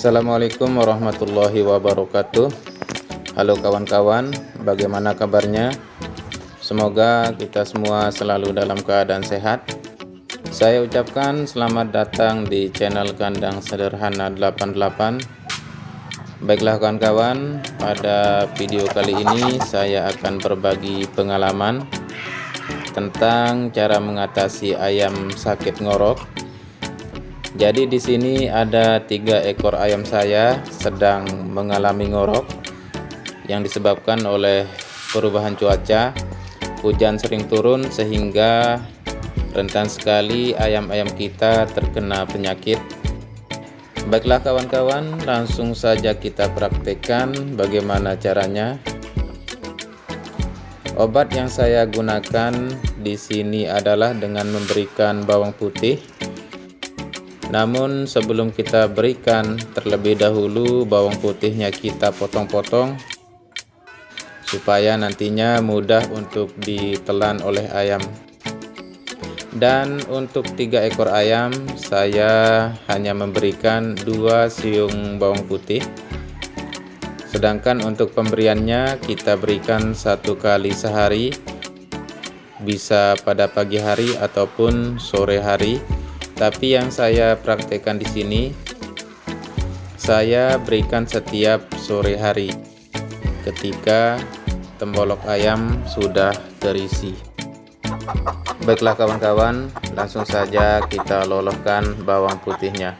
Assalamualaikum warahmatullahi wabarakatuh. Halo kawan-kawan, bagaimana kabarnya? Semoga kita semua selalu dalam keadaan sehat. Saya ucapkan selamat datang di channel Kandang Sederhana 88. Baiklah kawan-kawan, pada video kali ini saya akan berbagi pengalaman tentang cara mengatasi ayam sakit ngorok. Jadi di sini ada 3 ekor ayam saya sedang mengalami ngorok yang disebabkan oleh perubahan cuaca. Hujan sering turun sehingga rentan sekali ayam-ayam kita terkena penyakit. Baiklah kawan-kawan, langsung saja kita praktekkan bagaimana caranya. Obat yang saya gunakan di sini adalah dengan memberikan bawang putih. Namun sebelum kita berikan, terlebih dahulu bawang putihnya kita potong-potong supaya nantinya mudah untuk ditelan oleh ayam. Dan untuk 3 ekor ayam saya hanya memberikan 2 siung bawang putih. Sedangkan untuk pemberiannya kita berikan 1 kali sehari, bisa pada pagi hari ataupun sore hari. Tapi yang saya praktekkan di sini, saya berikan setiap sore hari ketika tembolok ayam sudah terisi. Baiklah kawan-kawan, langsung saja kita loloskan bawang putihnya.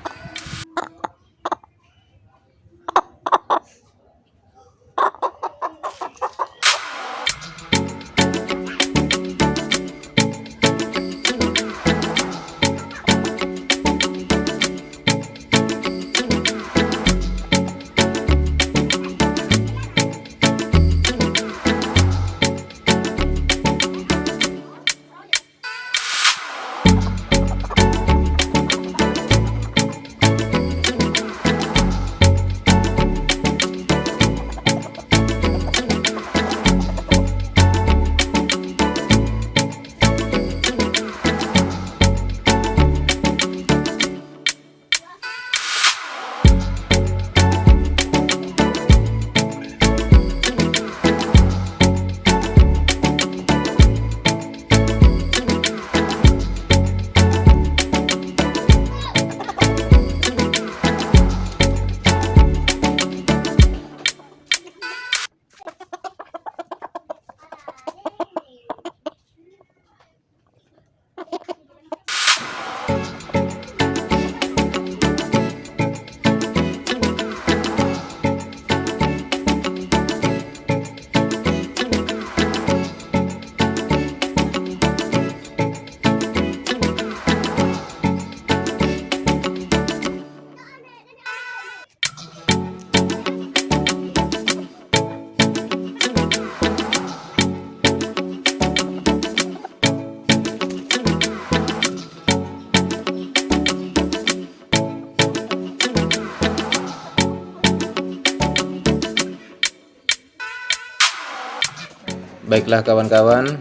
Baiklah kawan-kawan,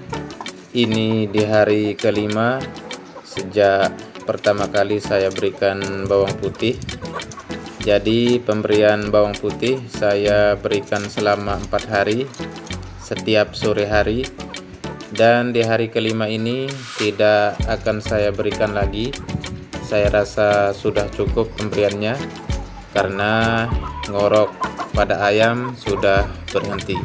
ini di hari kelima sejak pertama kali saya berikan bawang putih. Jadi pemberian bawang putih saya berikan selama 4 hari setiap sore hari. Dan di hari kelima ini tidak akan saya berikan lagi. Saya rasa sudah cukup pemberiannya karena ngorok pada ayam sudah berhenti.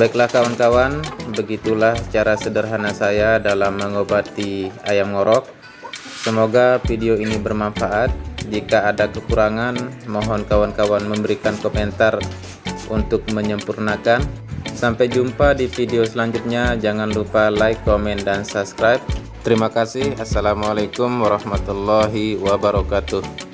Baiklah kawan-kawan, begitulah cara sederhana saya dalam mengobati ayam ngorok. Semoga video ini bermanfaat. Jika ada kekurangan, mohon kawan-kawan memberikan komentar untuk menyempurnakan. Sampai jumpa di video selanjutnya. Jangan lupa like, komen, dan subscribe. Terima kasih. Assalamualaikum warahmatullahi wabarakatuh.